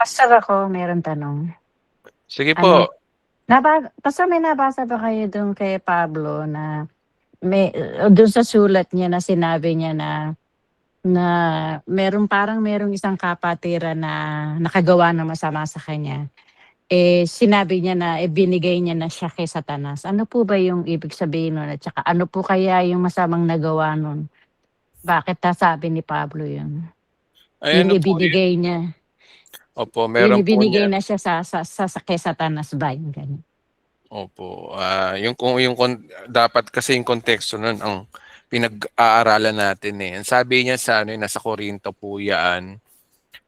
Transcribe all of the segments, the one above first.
Pastor ako, meron tanong. Sige Ano, po. pastor, may nabasa ba kayo dun kay Pablo na may dun sa sulat niya na sinabi niya na merong isang kapatiran na nakagawa ng masama sa kanya. Sinabi niya na ibinigay niya na siya kay Satanas. Ano po ba yung ibig sabihin nun? At saka ano po kaya yung masamang nagawa nun? Bakit nasabi ni Pablo yun? Ay, Yung ano po yun? ibinigay niya, Opo, yung meron po ibinigay niyan. na siya sa kay Satanas ba? Yung ganun. Opo. Yung kung dapat kasi yung konteksto nun ang pinag-aaralan natin eh. Ang sabi niya sa ano, nasa Korinto po yan.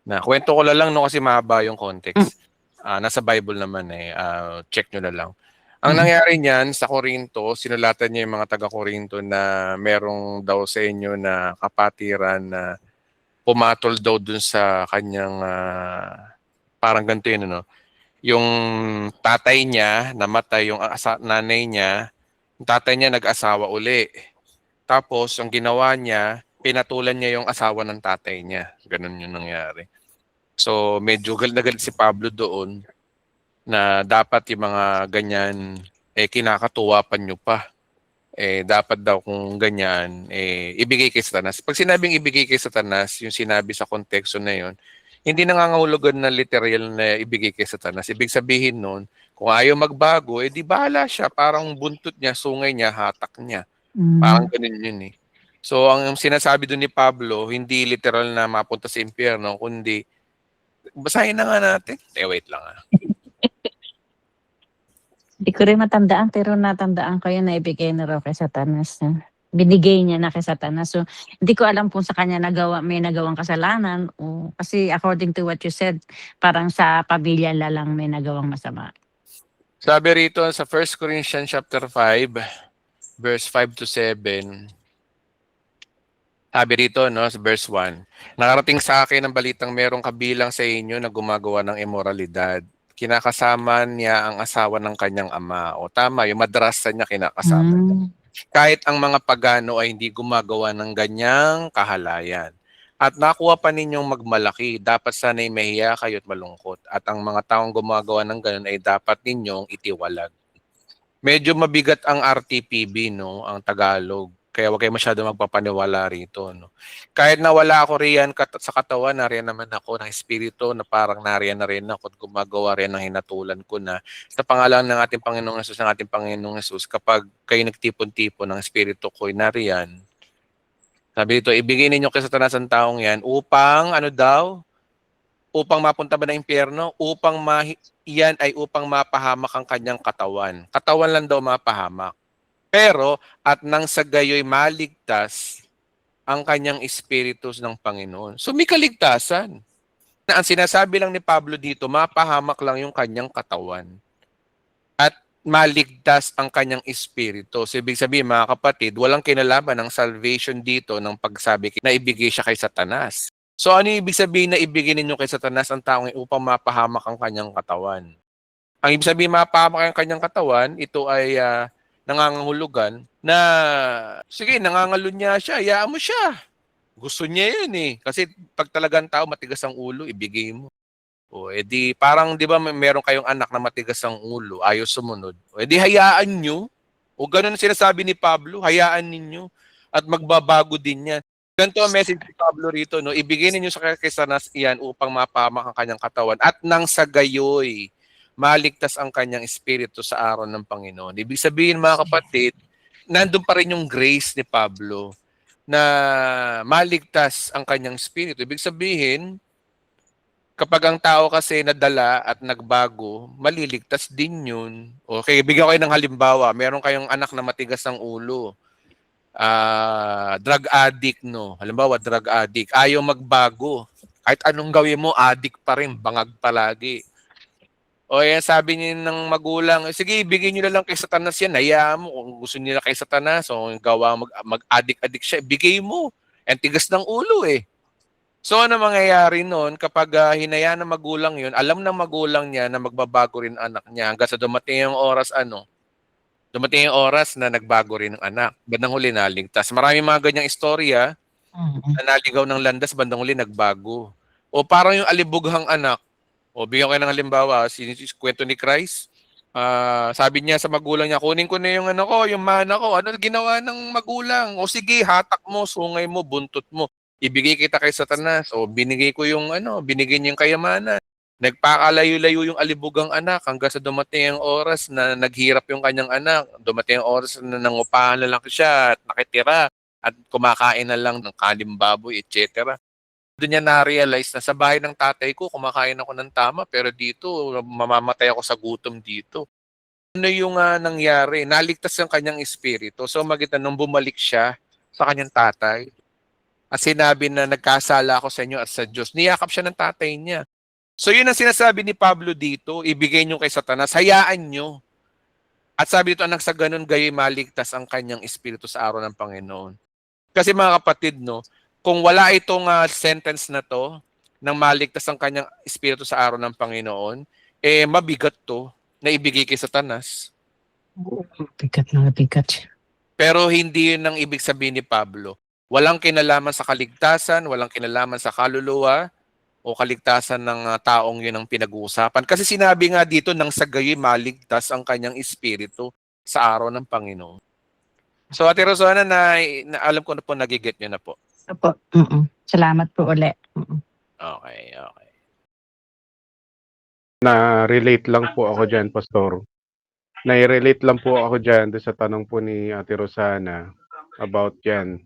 Na kwento ko lang no kasi mahaba yung Mm, context. Nasa Bible naman eh. Check nyo na lang. Ang mm. nangyari niyan sa Korinto, sinulatan niya yung mga taga-Korinto na merong daw sa inyo na kapatiran na pumatol daw dun sa kanyang parang ganito yun, ano? Yung tatay niya, namatay yung nanay niya, yung tatay niya nag-asawa uli. Tapos, ang ginawa niya, pinatulan niya yung asawa ng tatay niya. Ganun yung nangyari. So, medyo galit na galit si Pablo doon na dapat yung mga ganyan, kinakatuwapan nyo pa. Dapat daw kung ganyan, ibigay kay Satanas. Pag sinabing ibigay kay Satanas, yung sinabi sa konteksto na yun, hindi nangangahulugan na literal na ibigay kay Satanas. Ibig sabihin nun, kung ayaw magbago, di bahala siya. Parang buntot niya, sungay niya, hatak niya. Parang Hmm. ganun yun eh. So, ang sinasabi doon ni Pablo, hindi literal na mapunta sa impyerno, kundi, basahin na nga natin. Wait lang ah. Hindi ko rin matandaan pero natandaan ko yun na ibigay na raw kay Satanas. Binigay niya na kay Satanas. So, hindi ko alam kung sa kanya may nagawang kasalanan o kasi according to what you said, parang sa pamilya lang may nagawang masama. Sabi rito sa 1 Corinthians chapter 5, verse 5 to 7, sabi rito, no, sa verse 1, nakarating sa akin ang balitang merong kabilang sa inyo na gumagawa ng immoralidad. Kinakasama niya ang asawa ng kanyang ama. O tama, yung madrasa niya kinakasama niya. Hmm. Kahit ang mga pagano ay hindi gumagawa ng ganyang kahalayan. At nakuha pa ninyong magmalaki, dapat sana'y mahiya kayo at malungkot. At ang mga taong gumagawa ng ganon ay dapat ninyong itiwalag. Medyo mabigat ang RTPB, no, ang Tagalog. Kaya wag kayo masyado magpapaniwala rito, no. Kahit na wala ako riyan sa katawan, nariyan naman ako ng espiritu na parang nariyan na rin ako at gumagawa rin ng hinatulan ko na sa pangalan ng ating Panginoong Hesus, ng ating Panginoong Hesus, kapag kayo nagtipon-tipon ng espiritu ko, nariyan. Sabi dito, ibigay ninyo kay Satanas ang taong yan upang, ano daw, upang mapunta ba ng impyerno? Yan ay upang mapahamak ang kanyang katawan. Katawan lang daw mapahamak. Pero, at nang sa gayo'y maligtas ang kanyang espiritus ng Panginoon. So may kaligtasan. Na ang sinasabi lang ni Pablo dito, mapahamak lang yung kanyang katawan. At maligtas ang kanyang espiritu. So ibig sabihin mga kapatid, walang kinalaman ng salvation dito ng pagsabi na ibigay siya kay Satanas. So ano yung ibig sabihin na ibigay ninyo kay Satanas ang taong upang mapahamak ang kanyang katawan? Ang ibig sabihin mapahamak ang kanyang katawan, ito ay nangangahulugan na, sige, nangangalunya siya, hayaan mo siya. Gusto niya yun eh. Kasi pag talagang tao matigas ang ulo, ibigay mo. O edi parang 'di ba meron kayong anak na matigas ang ulo, ayaw sumunod. O edi hayaan niyo. O ganun ang sinasabi ni Pablo, hayaan ninyo at magbabago din 'yan. Ganito ang message ni Pablo rito, no? Ibigay ninyo sa kay Satanas iyan upang mapahamak ang kanyang katawan at nang sa gayoy maligtas ang kanyang espiritu sa araw ng Panginoon. Ibig sabihin mga kapatid, nandun pa rin yung grace ni Pablo na maligtas ang kanyang espiritu. Ibig sabihin, kapag ang tao kasi nadala at nagbago, maliligtas din yun. Okay, bigyan ko kayo ng halimbawa. Meron kayong anak na matigas ang ulo. Drug addict, no? Halimbawa, drug addict. Ayaw magbago. Kahit anong gawin mo, addict pa rin, bangag palagi. O yan, sabi niya ng magulang, sige, ibigay niyo na lang kay Satanas yan. Hayaan mo kung gusto niya kay Satanas o gawa mag-addict siya, bigay mo. Ang tigas ng ulo eh. So ano mangyayari noon kapag hinayaan ng magulang yun, alam ng magulang niya na magbabago rin anak niya hanggang sa dumating yung oras dumating yung oras na nagbago rin ang anak. Bandang huli naligtas. Marami mga ganyang istorya Mm. na naligaw ng landas, bandang huli nagbago. O parang yung alibughang anak, O bigyan ko kayo ng halimbawa, kwento ni Christ. Sabi niya sa magulang niya, kunin ko na yung ano ko, yung mana ko. Ano ginawa ng magulang? O sige, hatak mo, sungay mo, buntot mo. Ibigay kita kay Satanas. O binigay ko yung ano, binigay niya yung kayamanan. Nagpakalayo-layo yung alibugang anak hanggang sa dumating ang oras na naghirap yung kanyang anak. Dumating ang oras na nangupahan na lang siya at nakitira at kumakain na lang ng kalimbaboy, etc. Doon niya na-realize na sa bahay ng tatay ko, kumakain ako ng tama, pero dito, mamamatay ako sa gutom dito. Ano yung nangyari? Naligtas yung kanyang espiritu. So magitan nung bumalik siya sa kanyang tatay at sinabi na nagkasala ako sa inyo at sa Diyos, niyakap siya ng tatay niya. So yun ang sinasabi ni Pablo dito, ibigay niyo kay Satanas, hayaan niyo. At sabi dito, anak sa ganun, gayo'y maligtas ang kanyang espiritu sa araw ng Panginoon. Kasi mga kapatid, no, kung wala itong sentence na to, nang maligtas ang kanyang espiritu sa araw ng Panginoon, mabigat to na ibigay kay Satanas. Bigat na bigat. Pero hindi yun ang ibig sabihin ni Pablo. Walang kinalaman sa kaligtasan, walang kinalaman sa kaluluwa, o kaligtasan ng taong yun ang pinag-uusapan. Kasi sinabi nga dito, nang sa gayo'y maligtas ang kanyang espiritu sa araw ng Panginoon. So, Ate Rosana, na alam ko na po, nagiget nyo na po. Opo. Salamat po ulit. Okay, okay. Na-relate lang po ako dyan, Pastor. Na-relate lang po ako dyan sa tanong po ni Ate Rosana about yan.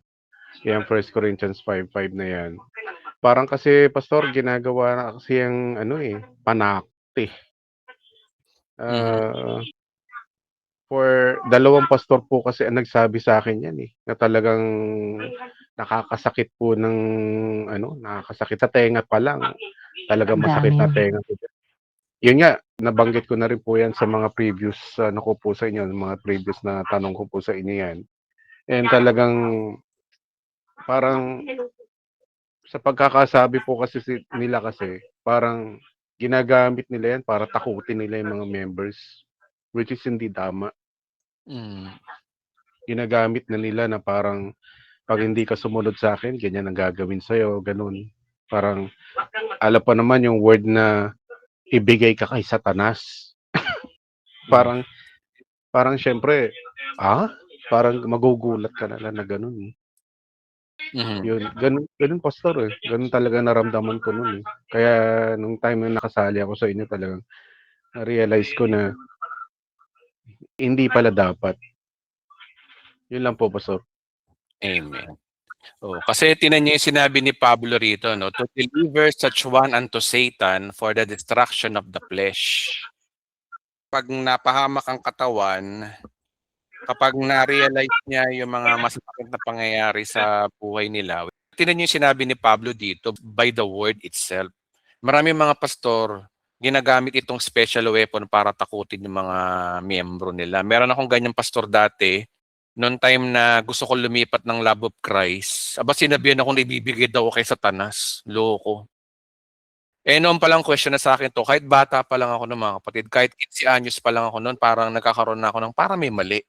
Yung 1 Corinthians 5:5 na yan. Parang kasi, Pastor, ginagawa na kasi yung panakti. For dalawang pastor po kasi ang nagsabi sa akin yan na talagang nakakasakit po nakakasakit sa tenga pa lang. Talagang masakit na tenga po. Yun nga, nabanggit ko na rin po yan sa mga previous ko po sa inyo, mga previous na tanong ko po sa inyo yan. And talagang parang sa pagkakasabi po kasi nila kasi, parang ginagamit nila yan para takutin nila yung mga members, which is hindi tama. Ginagamit na nila na parang pag hindi ka sumunod sa akin, ganyan ang gagawin sa'yo, ganun. Parang alam pa naman yung word na ibigay ka kay Satanas. parang syempre, parang magugulat ka na lang na ganun. Yun, ganun pastor Ganun talaga naramdaman ko nun Kaya nung time na nakasali ako sa inyo talagang na-realize ko na hindi pala dapat. Yun lang po, pastor. Amen. Kasi tinan niyo yung sinabi ni Pablo rito, no? To deliver such one unto Satan for the destruction of the flesh. Pag napahamak ang katawan, kapag na-realize niya yung mga masasakit na pangyayari sa buhay nila, tinan niyo yung sinabi ni Pablo dito, by the word itself. Maraming mga pastor, ginagamit itong special weapon para takutin yung mga miyembro nila. Meron akong ganyang pastor dati, noong time na gusto ko lumipat ng Love of Christ, sinabihan ako na ibibigay daw kay Satanas. Loko. Noon pa lang question na sa akin to, kahit bata pa lang ako ng mga kapatid, kahit 15 anyos pa lang ako noon, parang nagkakaroon na ako ng parang may mali.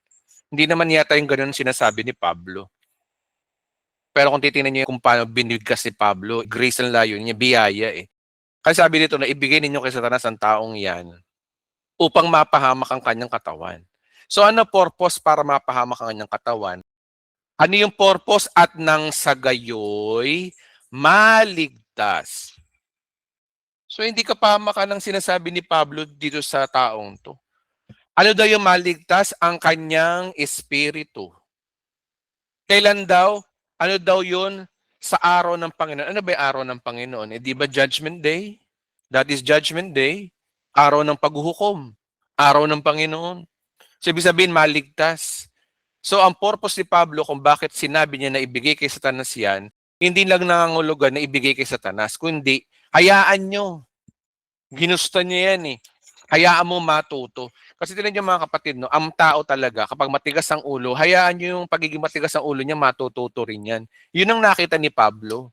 Hindi naman yata yung ganun sinasabi ni Pablo. Pero kung titingnan niyo kung paano binigkas si Pablo, grace ang layo niya, biyaya Kasi sabi dito na ibigay ninyo kay Satanas ang taong yan upang mapahamak ang kanyang katawan. So ano purpose para mapahamak ang kanyang katawan? Ano yung purpose at nang sa gayoy maligtas? So hindi ka pahamakan ng sinasabi ni Pablo dito sa taong to. Ano daw yung maligtas? Ang kanyang espiritu. Kailan daw? Ano daw yun? Sa araw ng Panginoon. Ano ba yung araw ng Panginoon? Di ba Judgment Day? That is Judgment Day. Araw ng paghuhukom. Araw ng Panginoon. So, ibig sabihin, maligtas. So, ang purpose ni Pablo kung bakit sinabi niya na ibigay kay Satanas yan, hindi lang nangangulugan na ibigay kay Satanas, kundi hayaan nyo. Ginusto niya yan Hayaan mo matuto. Kasi tinan niyo mga kapatid, ang tao talaga, kapag matigas ang ulo, hayaan niyo yung pagiging matigas ang ulo niya, matututo rin yan. Yun ang nakita ni Pablo.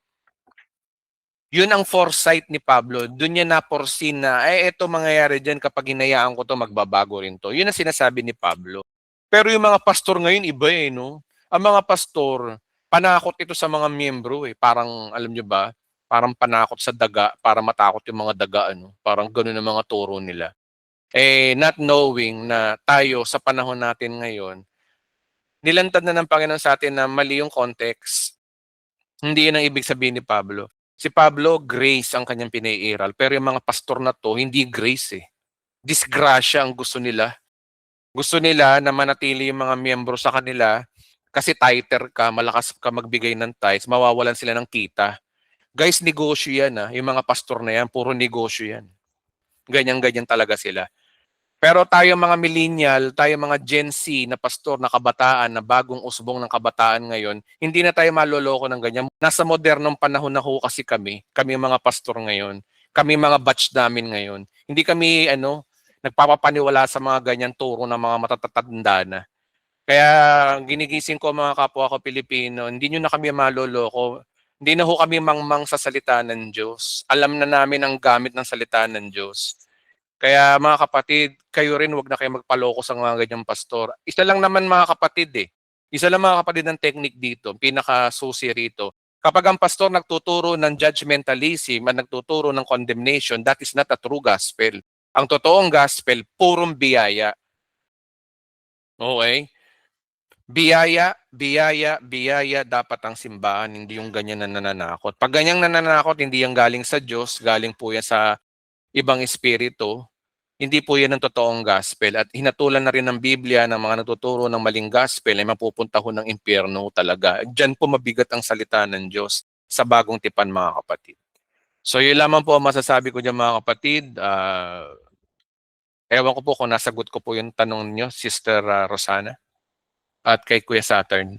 Yun ang foresight ni Pablo. Doon niya na-foresee na, ito mangyayari dyan kapag hinayaan ko to, magbabago rin to. Yun ang sinasabi ni Pablo. Pero yung mga pastor ngayon, iba no? Ang mga pastor, panakot ito sa mga miyembro Parang, alam niyo ba, parang panakot sa daga para matakot yung mga daga, ano. Parang gano'n ang mga turo nila. Not knowing na tayo sa panahon natin ngayon, nilantad na ng Panginoon sa atin na mali yung context. Hindi yun ang ibig sabihin ni Pablo. Si Pablo, grace ang kanyang pinaiiral. Pero yung mga pastor na to, hindi grace eh. Disgrasya ang gusto nila. Gusto nila na manatili yung mga miyembro sa kanila kasi tither ka, malakas ka magbigay ng tithes, mawawalan sila ng kita. Guys, negosyo yan yung mga pastor na yan, puro negosyo yan. Ganyan-ganyan talaga sila. Pero tayo mga millennial, tayo mga Gen Z na pastor, na kabataan, na bagong usbong ng kabataan ngayon, hindi na tayo maloloko ng ganyan. Nasa modernong panahon na ho kasi kami mga pastor ngayon, kami mga batch namin ngayon. Hindi kami nagpapapaniwala sa mga ganyan turo ng mga matatatanda na. Kaya ginigising ko mga kapwa ko Pilipino, hindi nyo na kami maloloko. Hindi na ho kami mangmang sa salita ng Diyos. Alam na namin ang gamit ng salita ng Diyos. Kaya mga kapatid, kayo rin wag na kayo magpaloko sa mga ganyang pastor. Isa lang naman mga kapatid Isa lang mga kapatid ng technique dito, pinakasusi rito. Kapag ang pastor nagtuturo ng judgmentalism at nagtuturo ng condemnation, that is not a true gospel. Ang totoong gospel, purong biyaya. Okay? Biyaya, biyaya, biyaya dapat ang simbahan, hindi yung ganyan na nananakot. Pag ganyang nananakot, hindi yan galing sa Diyos, galing po yan sa ibang espiritu. Hindi po yan ang totoong gospel. At hinatulan na rin ng Biblia ng mga nagtuturo ng maling gospel ay mapupunta ho ng impyerno talaga. Diyan po mabigat ang salita ng Diyos sa bagong tipan mga kapatid. So yun lamang po ang masasabi ko dyan mga kapatid. Ewan ko po kung nasagot ko po yung tanong niyo, Sister Rosana, at kay Kuya Saturn.